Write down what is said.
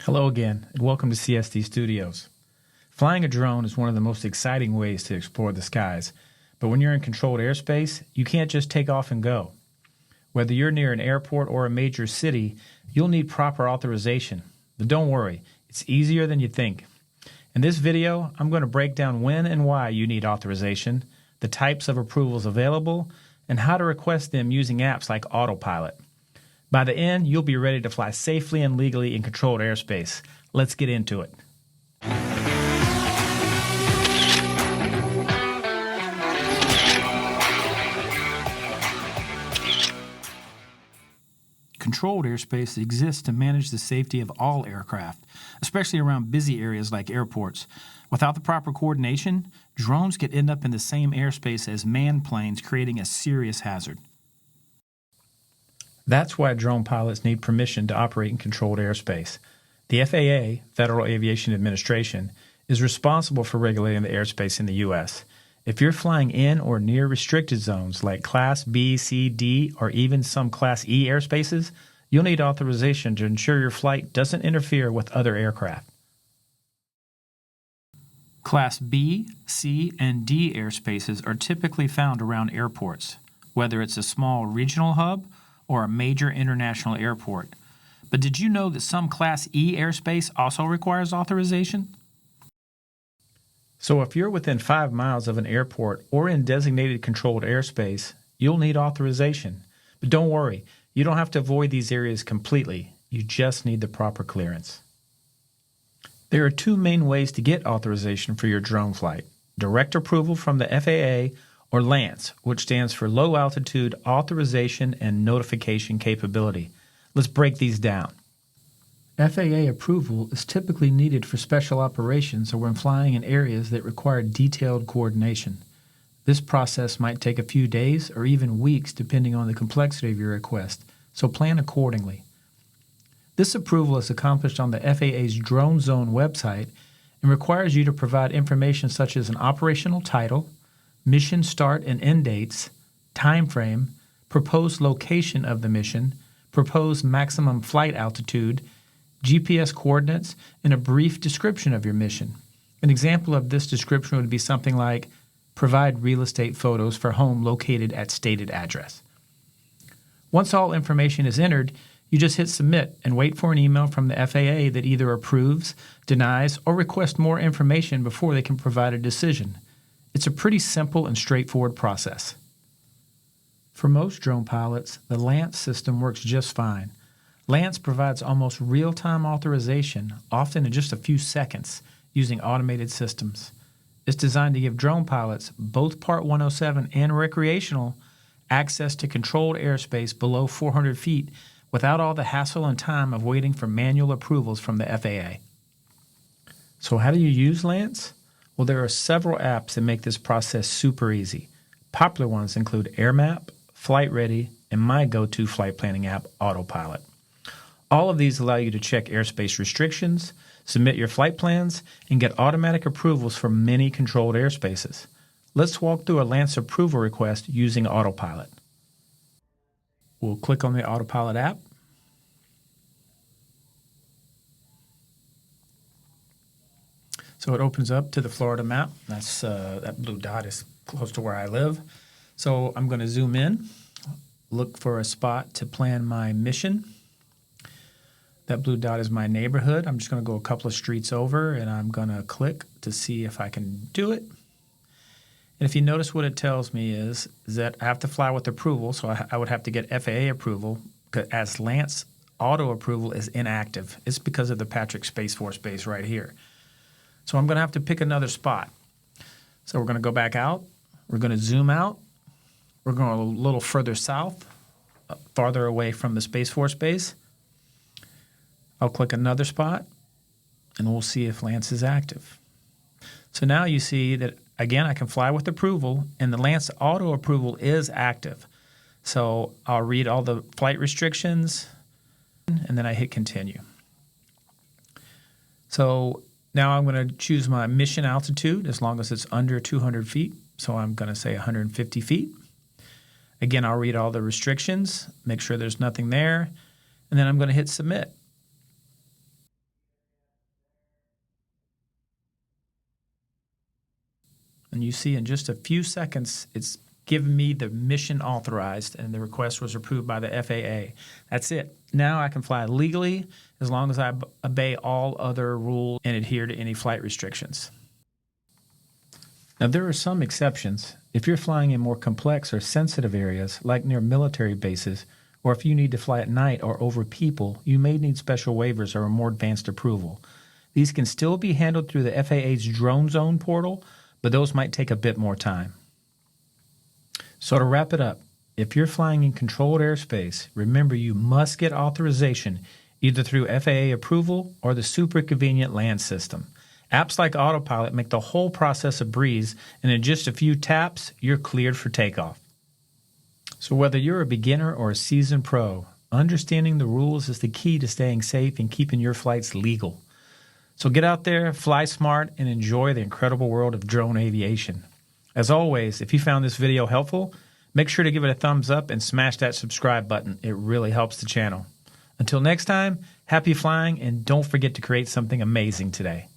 Hello again, and welcome to CSD Studios. Flying a drone is one of the most exciting ways to explore the skies, but when you're in controlled airspace, you can't just take off and go. Whether you're near an airport or a major city, you'll need proper authorization. But don't worry, it's easier than you think. In this video, I'm going to break down when and why you need authorization, the types of approvals available, and how to request them using apps like Autopylot. By the end, you'll be ready to fly safely and legally in controlled airspace. Let's get into it. Controlled airspace exists to manage the safety of all aircraft, especially around busy areas like airports. Without the proper coordination, drones could end up in the same airspace as manned planes, creating a serious hazard. That's why drone pilots need permission to operate in controlled airspace. The FAA, Federal Aviation Administration, is responsible for regulating the airspace in the U.S. If you're flying in or near restricted zones like Class B, C, D, or even some Class E airspaces, you'll need authorization to ensure your flight doesn't interfere with other aircraft. Class B, C, and D airspaces are typically found around airports, whether it's a small regional hub or a major international airport. But did you know that some Class E airspace also requires authorization? So if you're within 5 miles of an airport or in designated controlled airspace, you'll need authorization. But don't worry, you don't have to avoid these areas completely. You just need the proper clearance. There are two main ways to get authorization for your drone flight: direct approval from the FAA or LAANC, which stands for Low Altitude Authorization and Notification Capability. Let's break these down. FAA approval is typically needed for special operations or when flying in areas that require detailed coordination. This process might take a few days or even weeks depending on the complexity of your request, so plan accordingly. This approval is accomplished on the FAA's Drone Zone website and requires you to provide information such as an operational title, mission start and end dates, time frame, proposed location of the mission, proposed maximum flight altitude, GPS coordinates, and a brief description of your mission. An example of this description would be something like, provide real estate photos for home located at stated address. Once all information is entered, you just hit submit and wait for an email from the FAA that either approves, denies, or requests more information before they can provide a decision. It's a pretty simple and straightforward process. For most drone pilots, the LAANC system works just fine. LAANC provides almost real-time authorization, often in just a few seconds, using automated systems. It's designed to give drone pilots, both Part 107 and Recreational, access to controlled airspace below 400 feet without all the hassle and time of waiting for manual approvals from the FAA. So how do you use LAANC? Well, there are several apps that make this process super easy. Popular ones include AirMap, Flight Ready, and my go-to flight planning app, Autopylot. All of these allow you to check airspace restrictions, submit your flight plans, and get automatic approvals for many controlled airspaces. Let's walk through a LAANC approval request using Autopylot. We'll click on the Autopylot app. So it opens up to the Florida map. That's that blue dot is close to where I live. So I'm going to zoom in, look for a spot to plan my mission. That blue dot is my neighborhood. I'm just going to go a couple of streets over, and I'm going to click to see if I can do it. And if you notice, what it tells me is that I have to fly with approval, so I would have to get FAA approval, as LAANC auto approval is inactive. It's because of the Patrick Space Force Base right here. So I'm going to have to pick another spot. So we're going to go back out. We're going to zoom out. We're going a little further south, farther away from the Space Force Base. I'll click another spot, and we'll see if LAANC is active. So now you see that, again, I can fly with approval, and the LAANC auto approval is active. So I'll read all the flight restrictions, and then I hit continue. So now I'm going to choose my mission altitude as long as it's under 200 feet. So I'm going to say 150 feet. Again, I'll read all the restrictions, make sure there's nothing there, and then I'm going to hit submit. And you see in just a few seconds, it's given me the mission authorized and the request was approved by the FAA. That's it. Now I can fly legally as long as I obey all other rules and adhere to any flight restrictions. Now there are some exceptions. If you're flying in more complex or sensitive areas, like near military bases, or if you need to fly at night or over people, you may need special waivers or a more advanced approval. These can still be handled through the FAA's Drone Zone portal, but those might take a bit more time. So to wrap it up, if you're flying in controlled airspace, remember you must get authorization either through FAA approval or the super convenient LAANC system. Apps like Autopylot make the whole process a breeze, and in just a few taps, you're cleared for takeoff. So whether you're a beginner or a seasoned pro, understanding the rules is the key to staying safe and keeping your flights legal. So get out there, fly smart, and enjoy the incredible world of drone aviation. As always, if you found this video helpful, make sure to give it a thumbs up and smash that subscribe button. It really helps the channel. Until next time, happy flying, and don't forget to create something amazing today.